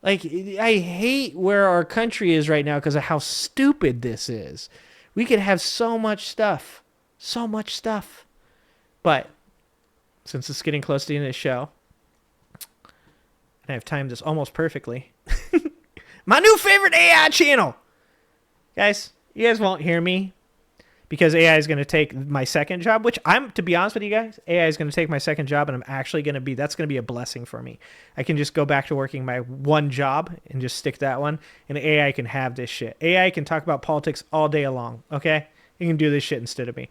Like, I hate where our country is right now because of how stupid this is. We could have so much stuff. So much stuff. But since it's getting close to the end of the show, and I've timed this almost perfectly, my new favorite AI channel. Guys, you guys won't hear me because AI is going to take my second job, which to be honest with you guys, AI is going to take my second job, and I'm actually that's going to be a blessing for me. I can just go back to working my one job and just stick that one, and AI can have this shit. AI can talk about politics all day long, okay? You can do this shit instead of me.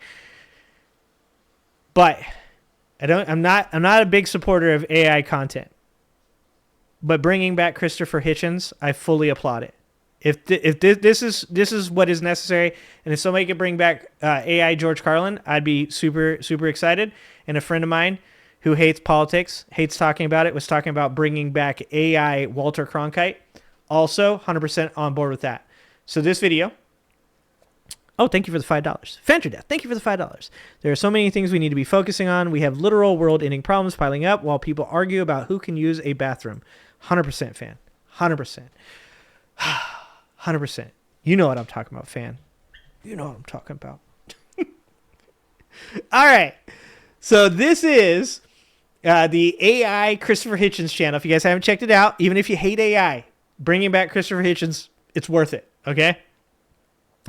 But I'm not a big supporter of AI content. But bringing back Christopher Hitchens, I fully applaud it. If this is what is necessary, and if somebody could bring back AI George Carlin, I'd be super, super excited. And a friend of mine who hates politics, hates talking about it, was talking about bringing back AI Walter Cronkite. Also, 100% on board with that. So this video... Oh, thank you for the $5. Fantradeath, thank you for the $5. There are so many things we need to be focusing on. We have literal world-ending problems piling up while people argue about who can use a bathroom. 100% fan. 100%. 100%. You know what I'm talking about, fan. You know what I'm talking about. All right. So this is the AI Christopher Hitchens channel. If you guys haven't checked it out, even if you hate AI, bringing back Christopher Hitchens, it's worth it. Okay?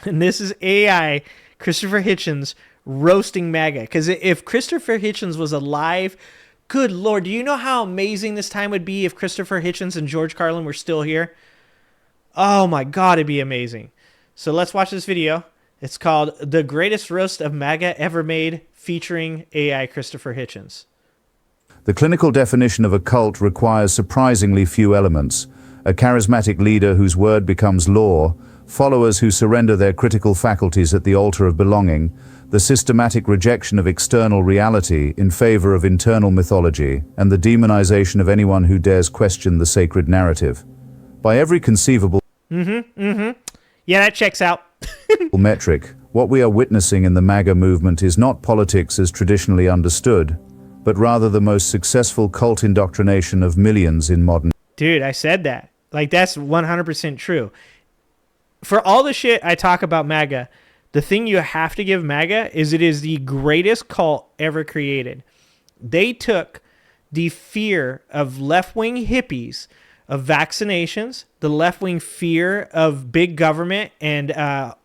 And this is AI Christopher Hitchens roasting MAGA. Because if Christopher Hitchens was alive, good Lord, do you know how amazing this time would be if Christopher Hitchens and George Carlin were still here? Oh my God, it'd be amazing. So let's watch this video. It's called The Greatest Roast of MAGA Ever Made, featuring AI Christopher Hitchens. The clinical definition of a cult requires surprisingly few elements: a charismatic leader whose word becomes law, followers who surrender their critical faculties at the altar of belonging, the systematic rejection of external reality in favor of internal mythology, and the demonization of anyone who dares question the sacred narrative. By every conceivable Yeah, that checks out. metric, what we are witnessing in the MAGA movement is not politics as traditionally understood, but rather the most successful cult indoctrination of millions in modern... Dude, I said that. Like, that's 100% true. For all the shit I talk about MAGA, the thing you have to give MAGA is it is the greatest cult ever created. They took the fear of left-wing hippies, of vaccinations, the left-wing fear of big government and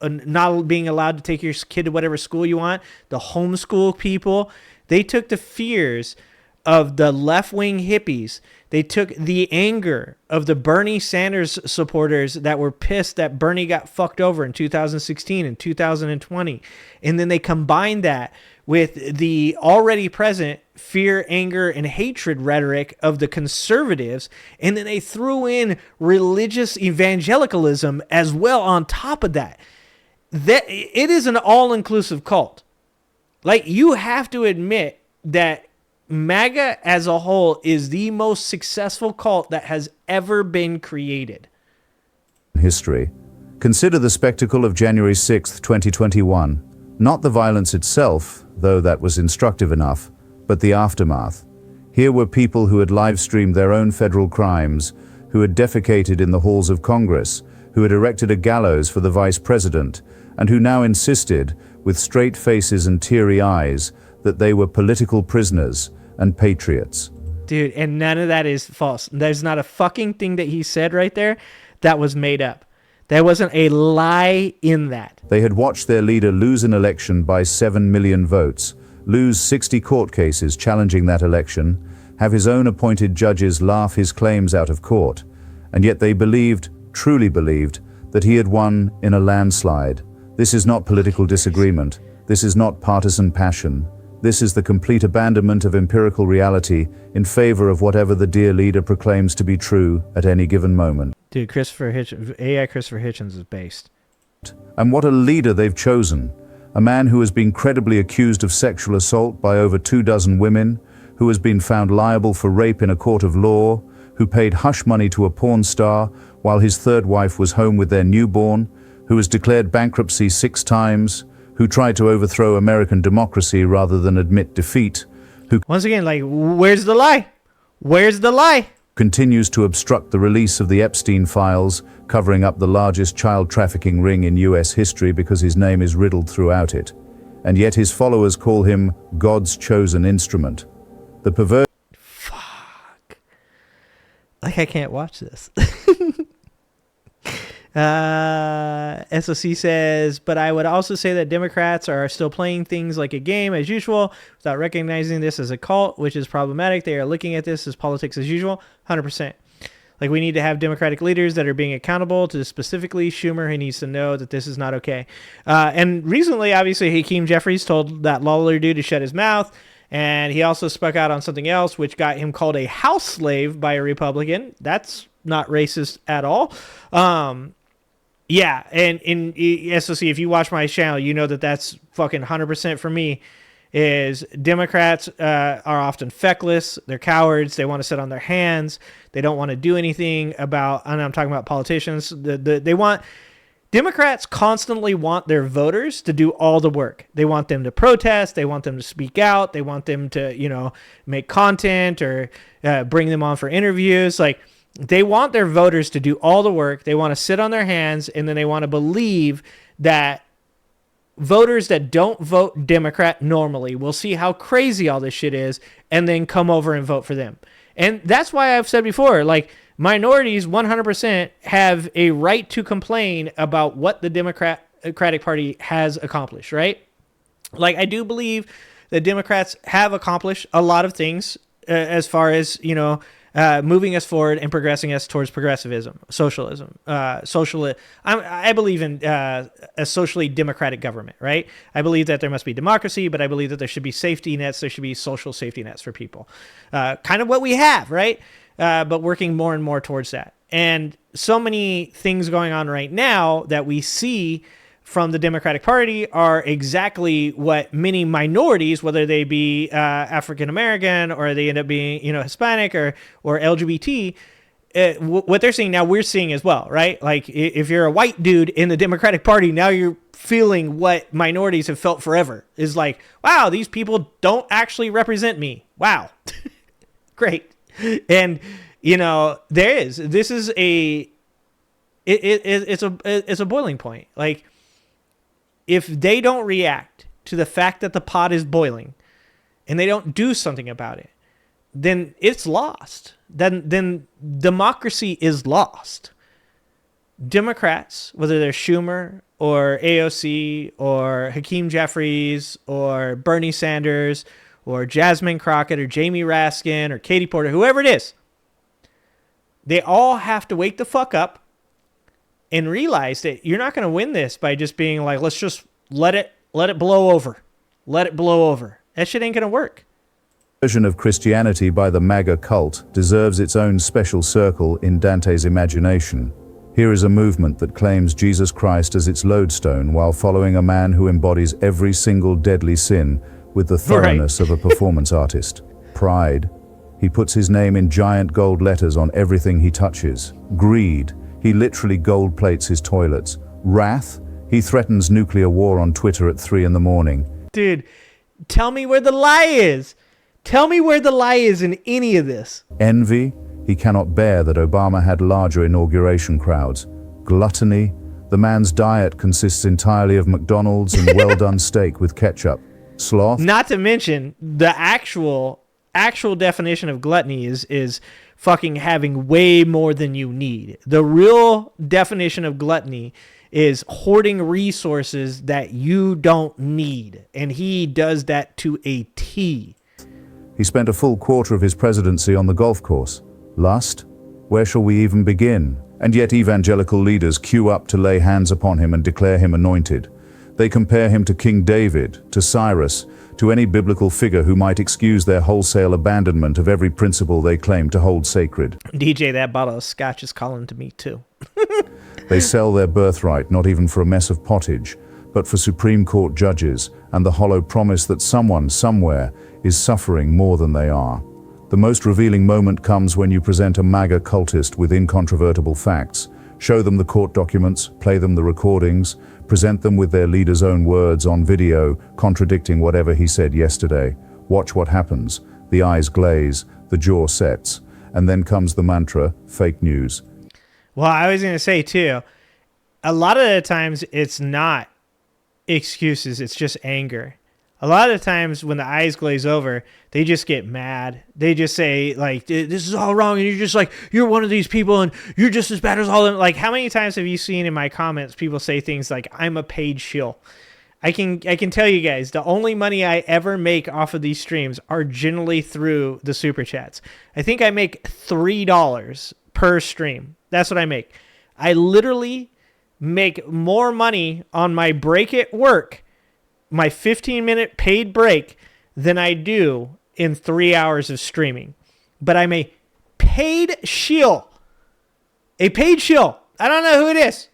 not being allowed to take your kid to whatever school you want, the homeschool people. They took the fears of the left-wing hippies. They took the anger of the Bernie Sanders supporters that were pissed that Bernie got fucked over in 2016 and 2020. And then they combined that with the already present fear, anger, and hatred rhetoric of the conservatives. And then they threw in religious evangelicalism as well on top of that. It is an all-inclusive cult. Like, you have to admit that MAGA as a whole is the most successful cult that has ever been created. history. Consider the spectacle of January 6, 2021. Not the violence itself, though that was instructive enough, but the aftermath. Here were people who had live-streamed their own federal crimes, who had defecated in the halls of Congress, who had erected a gallows for the vice president, and who now insisted, with straight faces and teary eyes, that they were political prisoners and patriots. Dude, and none of that is false. There's not a fucking thing that he said right there that was made up. There wasn't a lie in that. They had watched their leader lose an election by 7 million votes, lose 60 court cases challenging that election, have his own appointed judges laugh his claims out of court, and yet they believed, truly believed, that he had won in a landslide. This is not political disagreement. This is not partisan passion. This is the complete abandonment of empirical reality in favor of whatever the dear leader proclaims to be true at any given moment. Dude, AI Christopher Hitchens is based. And what a leader they've chosen. A man who has been credibly accused of sexual assault by over 24 women, who has been found liable for rape in a court of law, who paid hush money to a porn star while his third wife was home with their newborn, who has declared bankruptcy 6 times, who tried to overthrow American democracy rather than admit defeat, who... Once again, like, where's the lie? Where's the lie? continues to obstruct the release of the Epstein files, covering up the largest child trafficking ring in US history because his name is riddled throughout it. And yet his followers call him God's chosen instrument. The perverse... Fuck. Like, I can't watch this. SOC says, but I would also say that Democrats are still playing things like a game as usual without recognizing this as a cult, which is problematic. They are looking at this as politics as usual. 100%. Like, we need to have Democratic leaders that are being accountable to specifically Schumer. He needs to know that this is not okay. And recently, obviously, Hakeem Jeffries told that Lawler dude to shut his mouth. And he also spoke out on something else, which got him called a house slave by a Republican. That's not racist at all. Yeah, and in SOC, if you watch my channel, you know that that's fucking 100% for me. Is Democrats are often feckless, they're cowards, they want to sit on their hands, they don't want to do anything about, and I'm talking about politicians, Democrats constantly want their voters to do all the work. They want them to protest, they want them to speak out, they want them to, make content or bring them on for interviews, like, they want their voters to do all the work. They want to sit on their hands, and then they want to believe that voters that don't vote Democrat normally will see how crazy all this shit is and then come over and vote for them. And that's why I've said before, like, minorities 100% have a right to complain about what the Democratic Party has accomplished, right? Like, I do believe that Democrats have accomplished a lot of things as far as, moving us forward and progressing us towards progressivism, socialism, I believe in a socially democratic government, right? I believe that there must be democracy, but I believe that there should be safety nets. There should be social safety nets for people. Kind of what we have, right? But working more and more towards that. And so many things going on right now that we see from the Democratic Party are exactly what many minorities, whether they be African American or they end up being, Hispanic or LGBT, what they're seeing now, we're seeing as well, right? Like, if you're a white dude in the Democratic Party, now you're feeling what minorities have felt forever. Is like, wow, these people don't actually represent me. Wow, great. And this is it's a boiling point. Like, if they don't react to the fact that the pot is boiling and they don't do something about it, then it's lost. Then democracy is lost. Democrats, whether they're Schumer or AOC or Hakeem Jeffries or Bernie Sanders or Jasmine Crockett or Jamie Raskin or Katie Porter, whoever it is, they all have to wake the fuck up and realize that you're not going to win this by just being like, let's just let it blow over. Let it blow over. That shit ain't going to work. Version of Christianity by the MAGA cult deserves its own special circle in Dante's imagination. Here is a movement that claims Jesus Christ as its lodestone while following a man who embodies every single deadly sin with the thoroughness of a performance artist. Pride. He puts his name in giant gold letters on everything he touches. Greed. He literally gold plates his toilets. Wrath. He threatens nuclear war on Twitter at 3 a.m. Dude, tell me where the lie is. Tell me where the lie is in any of this. Envy. He cannot bear that Obama had larger inauguration crowds. Gluttony. The man's diet consists entirely of McDonald's and well-done steak with ketchup. Sloth. Not to mention the actual definition of gluttony is fucking having way more than you need. The real definition of gluttony is hoarding resources that you don't need. And he does that to a T. He spent a full quarter of his presidency on the golf course. Lust? Where shall we even begin? And yet evangelical leaders queue up to lay hands upon him and declare him anointed. They compare him to King David, to Cyrus, to any biblical figure who might excuse their wholesale abandonment of every principle they claim to hold sacred. DJ, that bottle of scotch is calling to me too. They sell their birthright not even for a mess of pottage, but for Supreme Court judges and the hollow promise that someone, somewhere, is suffering more than they are. The most revealing moment comes when you present a MAGA cultist with incontrovertible facts, show them the court documents, play them the recordings, present them with their leader's own words on video, contradicting whatever he said yesterday. Watch what happens. The eyes glaze, the jaw sets, And then comes the mantra, fake news. Well, I was going to say, too, a lot of the times it's not excuses, it's just anger. A lot of the times when the eyes glaze over, they just get mad. They just say, like, this is all wrong, and you're just like, you're one of these people, and you're just as bad as all of them. Like, how many times have you seen in my comments people say things like, I'm a paid shill? I can tell you guys, the only money I ever make off of these streams are generally through the super chats. I think I make $3 per stream. That's what I make. I literally make more money on my break at work, my 15-minute paid break, than I do in 3 hours of streaming. But I'm a paid shill. A paid shill. I don't know who it is.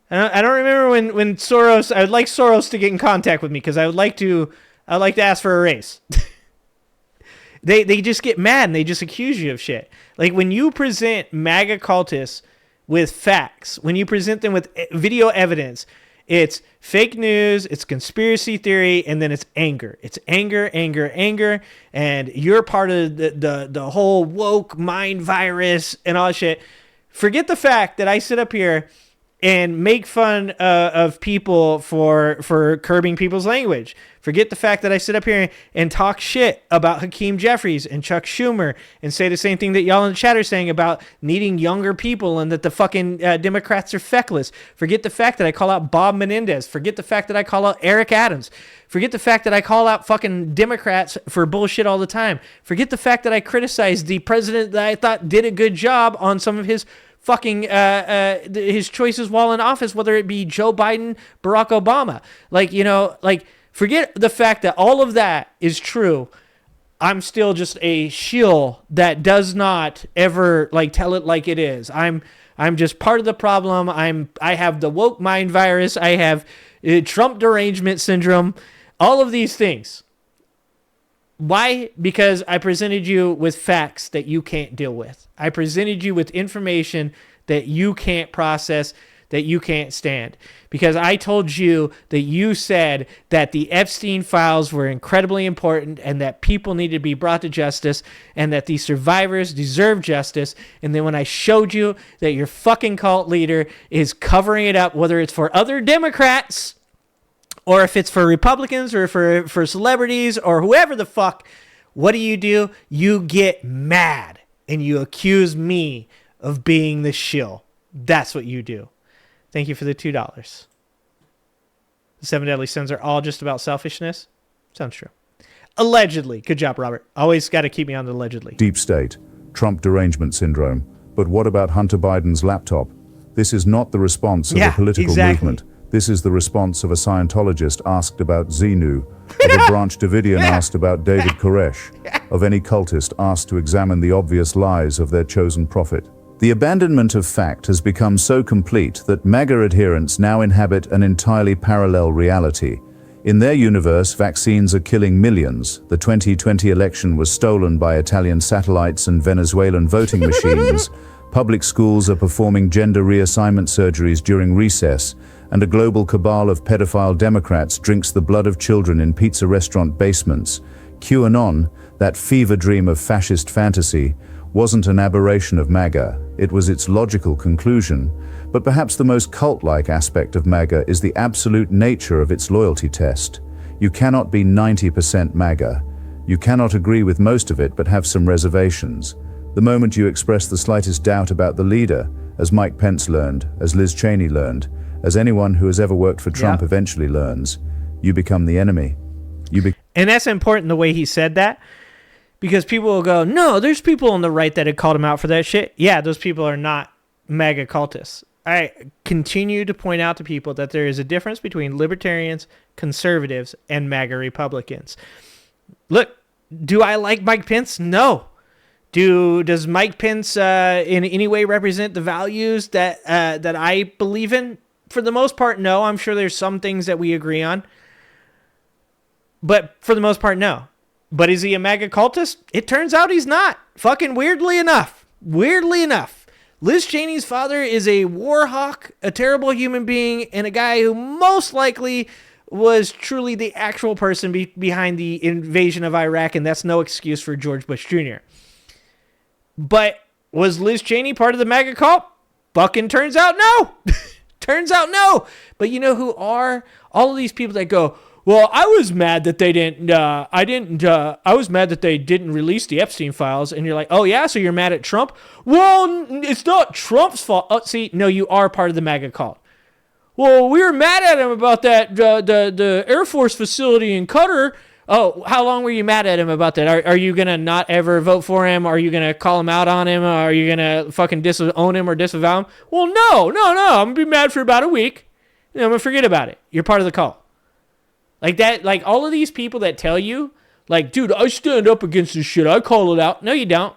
I don't remember when Soros. I would like Soros to get in contact with me because I would like to ask for a raise. They just get mad and they just accuse you of shit. Like when you present MAGA cultists with facts, when you present them with video evidence, it's fake news, it's conspiracy theory, and then it's anger. It's anger, anger, anger, and you're part of the whole woke mind virus and all that shit. Forget the fact that I sit up here and make fun of people for curbing people's language. Forget the fact that I sit up here and talk shit about Hakeem Jeffries and Chuck Schumer and say the same thing that y'all in the chat are saying about needing younger people and that the fucking Democrats are feckless. Forget the fact that I call out Bob Menendez. Forget the fact that I call out Eric Adams. Forget the fact that I call out fucking Democrats for bullshit all the time. Forget the fact that I criticize the president that I thought did a good job on some of his fucking his choices while in office, whether it be Joe Biden, Barack Obama. Like, you know, like forget the fact that all of that is true. I'm still just a shill that does not ever like tell it like it is. I'm just part of the problem. I have the woke mind virus. I have Trump derangement syndrome. All of these things. Why? Because I presented you with facts that you can't deal with. I presented you with information that you can't process, that you can't stand. Because I told you that you said that the Epstein files were incredibly important and that people need to be brought to justice and that the survivors deserve justice. And then when I showed you that your fucking cult leader is covering it up, whether it's for other Democrats or if it's for Republicans or for celebrities or whoever the fuck, what do? You get mad and you accuse me of being the shill. That's what you do. Thank you for the $2. The 7 deadly sins are all just about selfishness? Sounds true. Allegedly. Good job, Robert. Always got to keep me on the allegedly. Deep state, Trump derangement syndrome. But what about Hunter Biden's laptop? This is not the response of a political movement. This is the response of a Scientologist asked about Xenu, of a Branch Davidian asked about David Koresh, of any cultist asked to examine the obvious lies of their chosen prophet. The abandonment of fact has become so complete that MAGA adherents now inhabit an entirely parallel reality. In their universe, vaccines are killing millions. The 2020 election was stolen by Italian satellites and Venezuelan voting machines. Public schools are performing gender reassignment surgeries during recess, and a global cabal of pedophile Democrats drinks the blood of children in pizza restaurant basements. QAnon, that fever dream of fascist fantasy, wasn't an aberration of MAGA, it was its logical conclusion. But perhaps the most cult-like aspect of MAGA is the absolute nature of its loyalty test. You cannot be 90% MAGA. You cannot agree with most of it but have some reservations. The moment you express the slightest doubt about the leader, as Mike Pence learned, as Liz Cheney learned, as anyone who has ever worked for Trump eventually learns, you become the enemy. And that's important the way he said that, because people will go, no, there's people on the right that had called him out for that shit. Yeah, those people are not MAGA cultists. I continue to point out to people that there is a difference between libertarians, conservatives, and MAGA Republicans. Look, do I like Mike Pence? No. Does Mike Pence in any way represent the values that I believe in? For the most part, no. I'm sure there's some things that we agree on. But for the most part, no. But is he a MAGA cultist? It turns out he's not. Fucking weirdly enough. Weirdly enough. Liz Cheney's father is a war hawk, a terrible human being, and a guy who most likely was truly the actual person behind the invasion of Iraq, and that's no excuse for George Bush Jr. But was Liz Cheney part of the MAGA cult? Fucking turns out no. Turns out no. But you know who are? All of these people that go, well, I was mad that they didn't, I was mad that they didn't release the Epstein files. And you're like, oh yeah, so you're mad at Trump? Well, it's not Trump's fault. Oh, see, no, you are part of the MAGA cult. Well, we were mad at him about that, the Air Force facility in Qatar. Oh, how long were you mad at him about that? Are you going to not ever vote for him? Are you going to call him out on him? Are you going to fucking disown him or disavow him? Well, no. I'm going to be mad for about a week. And I'm going to forget about it. You're part of the cult. Like that, like all of these people that tell you, like, dude, I stand up against this shit. I call it out. No, you don't.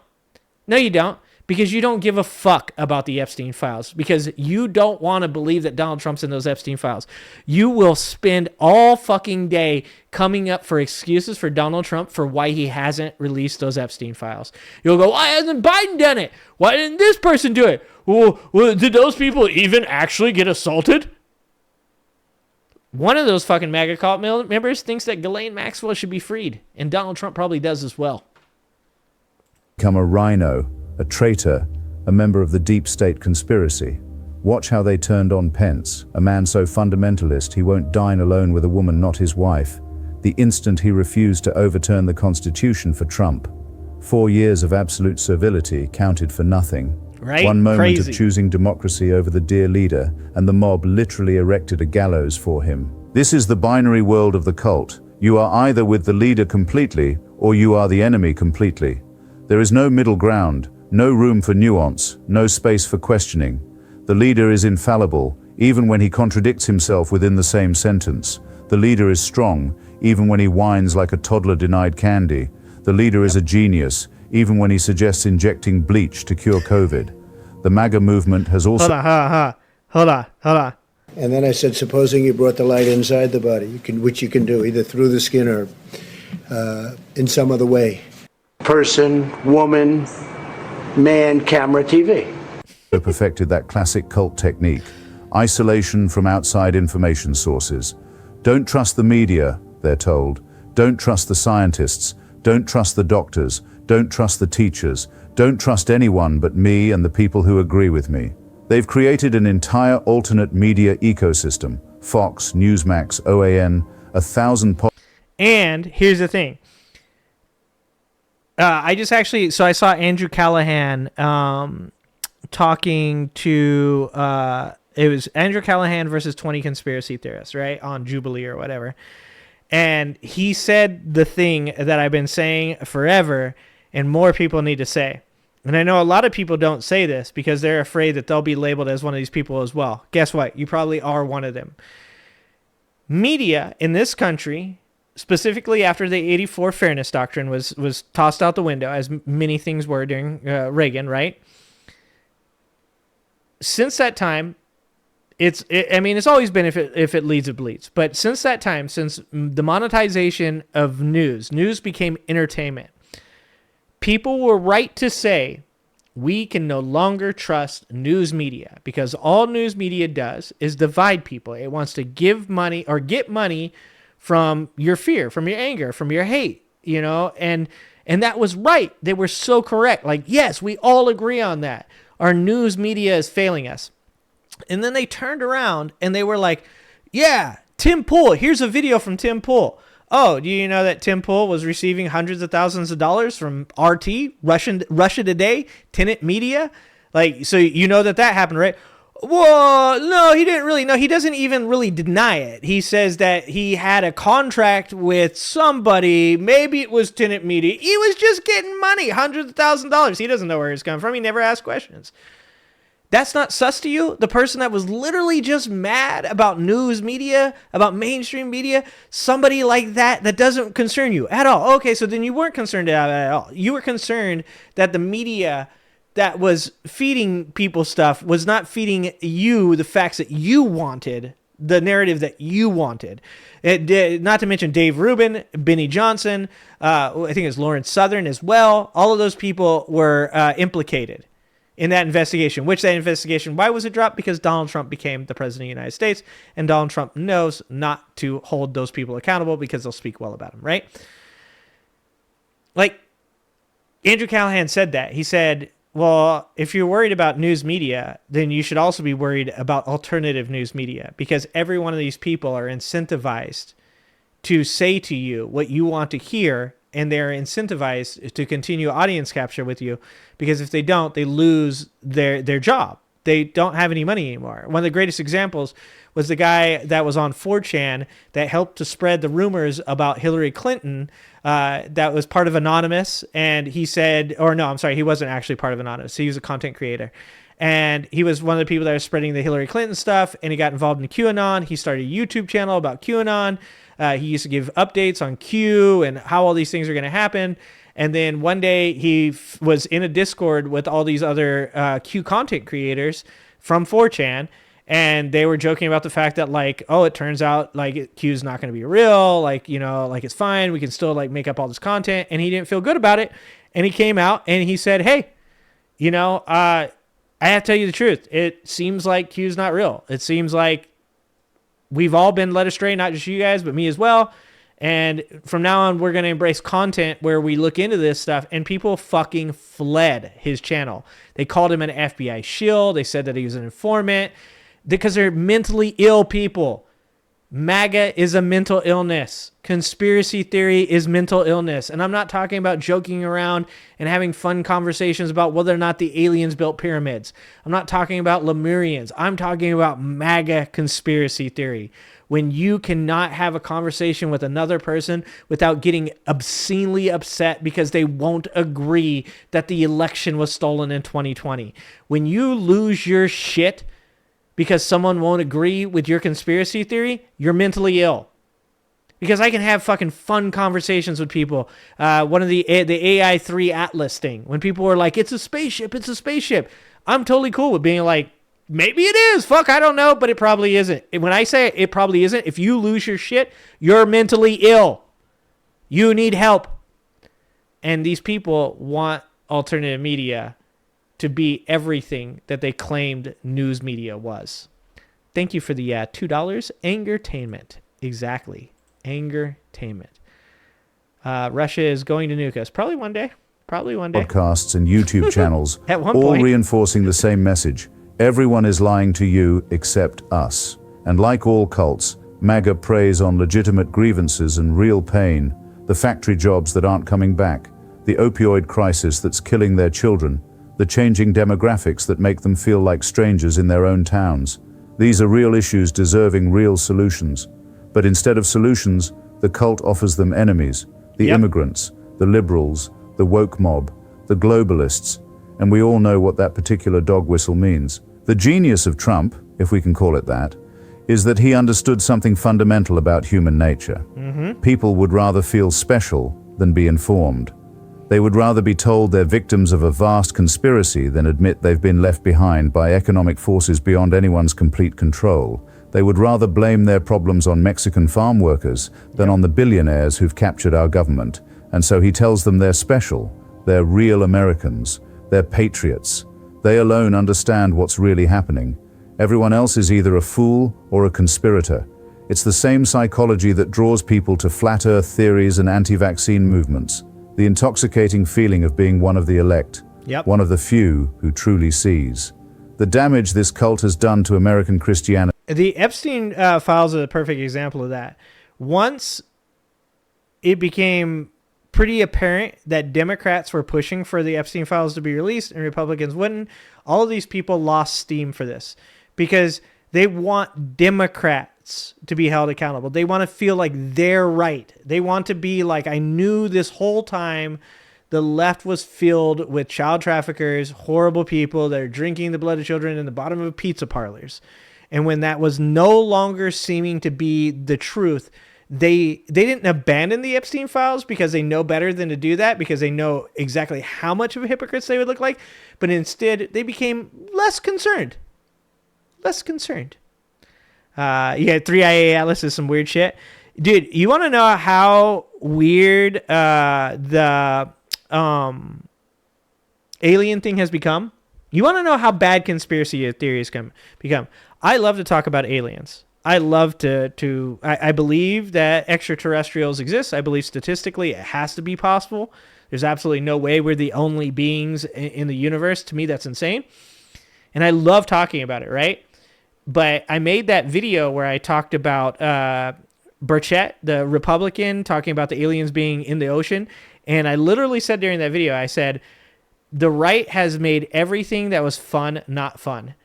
No, you don't. Because you don't give a fuck about the Epstein files. Because you don't want to believe that Donald Trump's in those Epstein files. You will spend all fucking day coming up for excuses for Donald Trump for why he hasn't released those Epstein files. You'll go, why hasn't Biden done it? Why didn't this person do it? Well, did those people even actually get assaulted? One of those fucking MAGA cult members thinks that Ghislaine Maxwell should be freed. And Donald Trump probably does as well. Become a rhino, a traitor, a member of the deep state conspiracy. Watch how they turned on Pence, a man so fundamentalist he won't dine alone with a woman not his wife, the instant he refused to overturn the Constitution for Trump. 4 years of absolute servility counted for nothing. Right? One moment Crazy. of choosing democracy over the dear leader, and the mob literally erected a gallows for him. This is the binary world of the cult. You are either with the leader completely, or you are the enemy completely. There is no middle ground, no room for nuance, no space for questioning. The leader is infallible, even when he contradicts himself within the same sentence. The leader is strong, even when he whines like a toddler denied candy. The leader is a genius, even when he suggests injecting bleach to cure COVID. The MAGA movement has also... Hold on. And then I said, supposing you brought the light inside the body, which you can do, either through the skin or in some other way. Person, woman, man, camera, TV. perfected that classic cult technique, isolation from outside information sources. Don't trust the media, they're told. Don't trust the scientists. Don't trust the doctors. Don't trust the teachers. Don't trust anyone but me and the people who agree with me. They've created an entire alternate media ecosystem. Fox, Newsmax, OAN, 1,000... And here's the thing. I saw Andrew Callahan talking to, it was Andrew Callahan versus 20 conspiracy theorists, right? On Jubilee or whatever. And he said the thing that I've been saying forever and more people need to say. And I know a lot of people don't say this because they're afraid that they'll be labeled as one of these people as well. Guess what? You probably are one of them. Media in this country, specifically after the 84 Fairness Doctrine was tossed out the window, as many things were during Reagan, right? Since that time, it's always been if it leads, it bleeds. But since that time, since the monetization of news became entertainment, people were right to say we can no longer trust news media because all news media does is divide people. It wants to give money or get money from your fear, from your anger, from your hate, and that was right. They were so correct. Like, yes, we all agree on that. Our news media is failing us. And then they turned around and they were like, yeah, Tim Pool. Here's a video from Tim Pool. Oh, do you know that Tim Pool was receiving hundreds of thousands of dollars from RT, Russia Today, Tenet Media? Like, so you know that happened, right? Well, no, he didn't really. No, he doesn't even really deny it. He says that he had a contract with somebody. Maybe it was Tenet Media. He was just getting money, hundreds of thousands of dollars. He doesn't know where it's coming from. He never asked questions. That's not sus to you? The person that was literally just mad about news media, about mainstream media, somebody like that doesn't concern you at all. Okay, so then you weren't concerned at all. You were concerned that the media that was feeding people stuff was not feeding you the facts that you wanted, the narrative that you wanted. Not to mention Dave Rubin, Benny Johnson, I think it's Lawrence Southern as well. All of those people were implicated in that investigation. Why was it dropped? Because Donald Trump became the president of the United States, and Donald Trump knows not to hold those people accountable because they'll speak well about him, right? Like, Andrew Callahan said that. He said, well, if you're worried about news media, then you should also be worried about alternative news media, because every one of these people are incentivized to say to you what you want to hear, and they're incentivized to continue audience capture with you, because if they don't, they lose their job. They don't have any money anymore. One of the greatest examples was the guy that was on 4chan that helped to spread the rumors about Hillary Clinton, that was part of Anonymous. And he said, or no, I'm sorry, he wasn't actually part of Anonymous. He was a content creator. And he was one of the people that was spreading the Hillary Clinton stuff, and he got involved in QAnon. He started a YouTube channel about QAnon. He used to give updates on Q and how all these things are going to happen. And then one day he was in a Discord with all these other Q content creators from 4chan, and they were joking about the fact that, like, oh, it turns out like Q's not going to be real, like, you know, like it's fine, we can still like make up all this content. And he didn't feel good about it, and he came out and he said, hey, you know, I have to tell you the truth. It seems like Q's not real. It seems like we've all been led astray, not just you guys, but me as well. And from now on, we're going to embrace content where we look into this stuff. And people fucking fled his channel. They called him an FBI shill. They said that he was an informant, because they're mentally ill people. MAGA is a mental illness. Conspiracy theory is mental illness. And I'm not talking about joking around and having fun conversations about whether or not the aliens built pyramids. I'm not talking about Lemurians. I'm talking about MAGA conspiracy theory. When you cannot have a conversation with another person without getting obscenely upset because they won't agree that the election was stolen in 2020. When you lose your shit because someone won't agree with your conspiracy theory, you're mentally ill. Because I can have fucking fun conversations with people. One of the AI3 Atlas thing, when people were like, it's a spaceship, it's a spaceship. I'm totally cool with being like, maybe it is. Fuck, I don't know, but it probably isn't. When I say it probably isn't, if you lose your shit, you're mentally ill. You need help. And these people want alternative media to be everything that they claimed news media was. Thank you for the $2. Angertainment. Exactly. Angertainment. Russia is going to nuke us. Probably one day. Podcasts and YouTube channels, At one all point. reinforcing the same message. Everyone is lying to you except us. And like all cults, MAGA preys on legitimate grievances and real pain, the factory jobs that aren't coming back, the opioid crisis that's killing their children, the changing demographics that make them feel like strangers in their own towns. These are real issues deserving real solutions. But instead of solutions, the cult offers them enemies, the immigrants, the liberals, the woke mob, the globalists, and we all know what that particular dog whistle means. The genius of Trump, if we can call it that, is that he understood something fundamental about human nature. People would rather feel special than be informed. They would rather be told they're victims of a vast conspiracy than admit they've been left behind by economic forces beyond anyone's complete control. They would rather blame their problems on Mexican farm workers than on the billionaires who've captured our government. And so he tells them they're special, they're real Americans, they're patriots. They alone understand what's really happening. Everyone else is either a fool or a conspirator. It's the same psychology that draws people to flat earth theories and anti-vaccine movements. The intoxicating feeling of being one of the elect, one of the few who truly sees. The damage this cult has done to American Christianity. The Epstein files are the perfect example of that. Once it became pretty apparent that Democrats were pushing for the Epstein files to be released and Republicans wouldn't, all of these people lost steam for this because they want Democrats to be held accountable. They want to feel like they're right. They want to be like, I knew this whole time the left was filled with child traffickers, horrible people that are drinking the blood of children in the bottom of pizza parlors. And when that was no longer seeming to be the truth, they didn't abandon the Epstein files because they know better than to do that, because they know exactly how much of hypocrites they would look like. But instead, they became less concerned. Less concerned. Yeah, 3IA Atlas is some weird shit. Dude, you want to know how weird the alien thing has become? You want to know how bad conspiracy theories become? I love to talk about aliens. I love I believe that extraterrestrials exist. I believe statistically it has to be possible There's absolutely no way we're the only beings in the universe. To me, that's insane. And I love talking about it, right? But I made that video where I talked about Burchett, the Republican, talking about the aliens being in the ocean. And I literally said during that video, I said, the right has made everything that was fun not fun.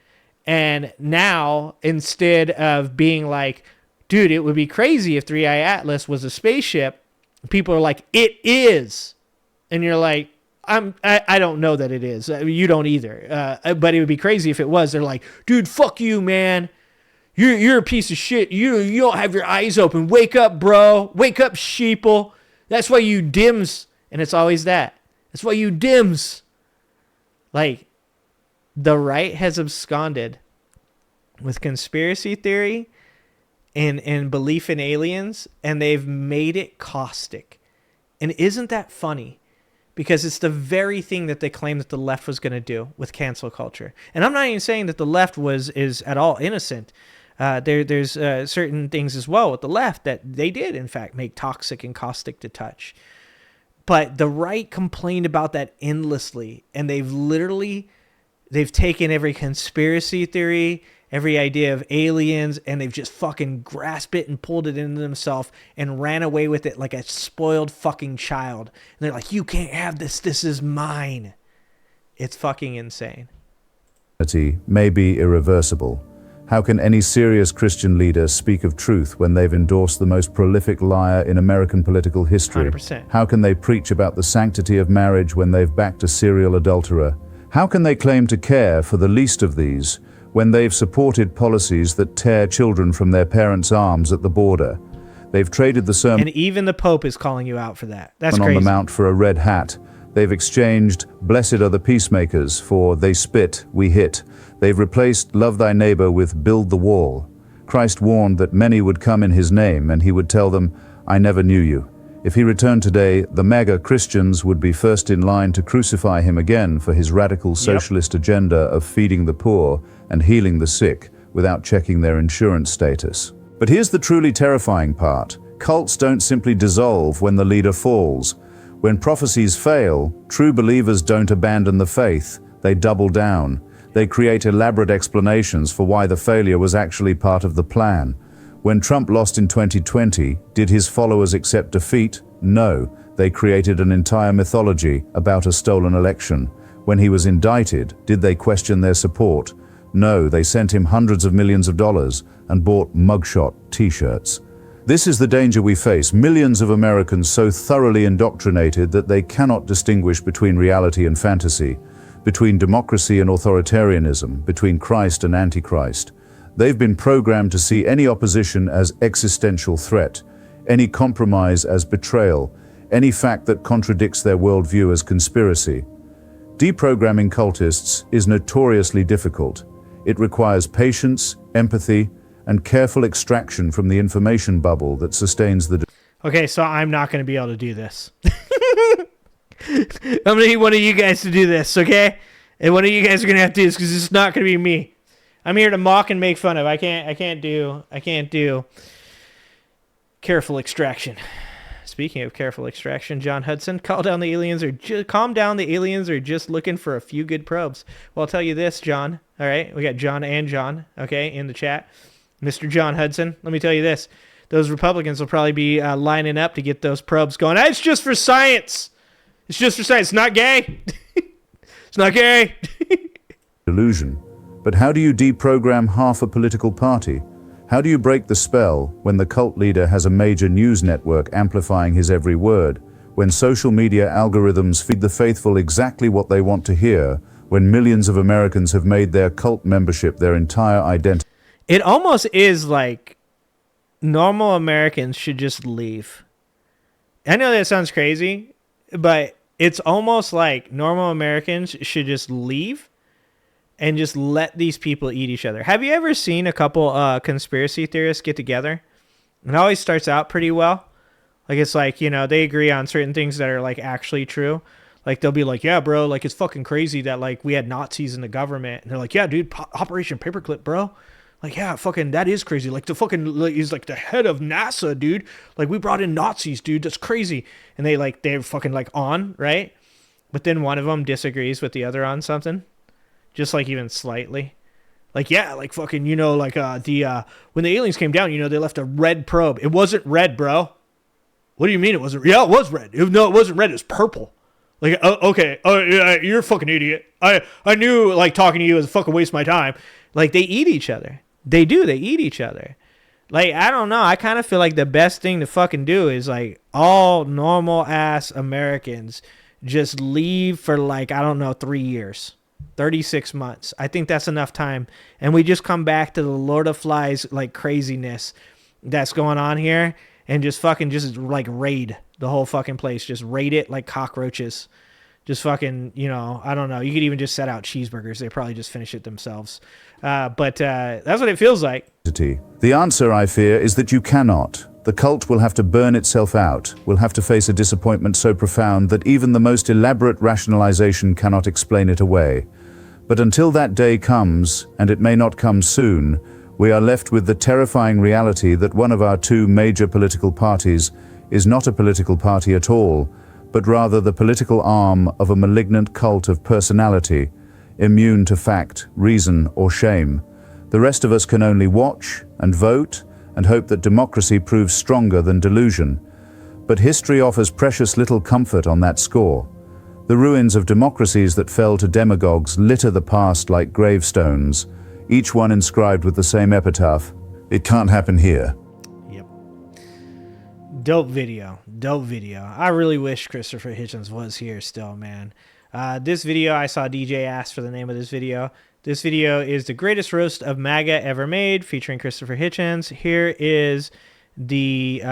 And now, instead of being like, dude, it would be crazy if 3i Atlas was a spaceship, people are like, it is. And you're like, I don't know that it is. You don't either. But it would be crazy if it was. They're like, dude, fuck you, man. You're a piece of shit. You don't have your eyes open. Wake up, bro. Wake up, sheeple. That's why you dims. And it's always that. That's why you dims. Like, the right has absconded with conspiracy theory and belief in aliens, and they've made it caustic. And isn't that funny? Because it's the very thing that they claimed that the left was going to do with cancel culture. And I'm not even saying that the left is at all innocent. There's certain things as well with the left that they did, in fact, make toxic and caustic to touch. But the right complained about that endlessly, and they've taken every conspiracy theory, every idea of aliens, and they've just fucking grasped it and pulled it into themselves and ran away with it like a spoiled fucking child. And they're like, you can't have this. This is mine. It's fucking insane. May be irreversible. How can any serious Christian leader speak of truth when they've endorsed the most prolific liar in American political history? 100%. How can they preach about the sanctity of marriage when they've backed a serial adulterer? How can they claim to care for the least of these when they've supported policies that tear children from their parents' arms at the border? They've traded the sermon And even the Pope is calling you out for that. That's on crazy. the Mount for a red hat. They've exchanged "blessed are the peacemakers" for "they spit, we hit." They've replaced "love thy neighbor" with "build the wall." Christ warned that many would come in his name, and he would tell them, "I never knew you." If he returned today, the MAGA Christians would be first in line to crucify him again for his radical socialist agenda of feeding the poor and healing the sick without checking their insurance status. But here's the truly terrifying part. Cults don't simply dissolve when the leader falls. When prophecies fail, true believers don't abandon the faith. They double down. They create elaborate explanations for why the failure was actually part of the plan. When Trump lost in 2020, did his followers accept defeat? No. They created an entire mythology about a stolen election. When he was indicted, did they question their support? No. They sent him hundreds of millions of dollars and bought mugshot t-shirts. This is the danger we face. Millions of Americans so thoroughly indoctrinated that they cannot distinguish between reality and fantasy, between democracy and authoritarianism, between Christ and Antichrist. They've been programmed to see any opposition as existential threat, any compromise as betrayal, any fact that contradicts their worldview as conspiracy. Deprogramming cultists is notoriously difficult. It requires patience, empathy, and careful extraction from the information bubble that sustains the... Okay, so I'm not going to be able to do this. I'm going to need one of you guys to do this, okay? And one of you guys are going to have to do this because it's not going to be me. I'm here to mock and make fun of. I can't do careful extraction. Speaking of careful extraction, John Hudson, calm down. The aliens are just looking for a few good probes. Well, I'll tell you this, John. All right, we got John and John, okay, in the chat. Mr. John Hudson, let me tell you this. Those Republicans will probably be lining up to get those probes going. It's just for science. It's just for science. It's not gay. It's not gay. Delusion. But how do you deprogram half a political party? How do you break the spell when the cult leader has a major news network amplifying his every word? When social media algorithms feed the faithful exactly what they want to hear? When millions of Americans have made their cult membership their entire identity? It almost is like normal Americans should just leave. I know that sounds crazy, but it's almost like normal Americans should just leave and just let these people eat each other. Have you ever seen a couple conspiracy theorists get together? It always starts out pretty well. Like, it's like, you know, they agree on certain things that are like actually true. Like, they'll be like, yeah, bro, like, it's fucking crazy that like we had Nazis in the government. And they're like, yeah, dude, Operation Paperclip, bro. Like, yeah, fucking, that is crazy. Like, the fucking, like, he's like the head of NASA, dude. Like, we brought in Nazis, dude. That's crazy. And they're fucking like on, right? But then one of them disagrees with the other on something, just like even slightly. Like, yeah, like fucking, you know, like when the aliens came down, you know, they left a red probe. It wasn't red, bro. What do you mean it wasn't? Yeah, it was red. No, it wasn't red. It was purple. Like, okay, yeah, you're a fucking idiot. I knew like talking to you was a fucking waste of my time. Like, they eat each other. They do. They eat each other. Like, I don't know. I kind of feel like the best thing to fucking do is like all normal ass Americans just leave for like, I don't know, 3 years, 36 months. I think that's enough time. And we just come back to the Lord of Flies like craziness that's going on here and just fucking just like raid the whole fucking place. Just raid it like cockroaches. Just fucking, you know, I don't know. You could even just set out cheeseburgers. They probably just finish it themselves. But that's what it feels like. The answer, I fear, is that you cannot. The cult will have to burn itself out, will have to face a disappointment so profound that even the most elaborate rationalization cannot explain it away. But until that day comes, and it may not come soon, we are left with the terrifying reality that one of our two major political parties is not a political party at all, but rather the political arm of a malignant cult of personality, immune to fact, reason, or shame. The rest of us can only watch and vote and hope that democracy proves stronger than delusion. But history offers precious little comfort on that score. The ruins of democracies that fell to demagogues litter the past like gravestones, each one inscribed with the same epitaph: "It can't happen here." Yep. Dope video. Dope video. I really wish Christopher Hitchens was here still, man. This video, I saw DJ ask for the name of this video. This video is the greatest roast of MAGA ever made, featuring Christopher Hitchens. Here is the,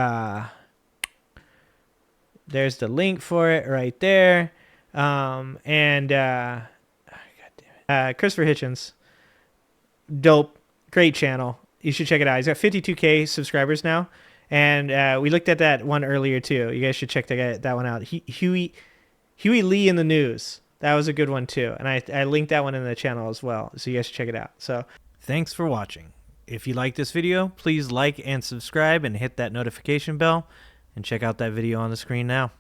there's the link for it right there. Christopher Hitchens, dope, great channel. You should check it out. He's got 52K subscribers now. And we looked at that one earlier too. You guys should check that one out. Huey Lee in the News. That was a good one too. And I linked that one in the channel as well. So you guys should check it out. So thanks for watching. If you like this video, please like and subscribe and hit that notification bell. And check out that video on the screen now.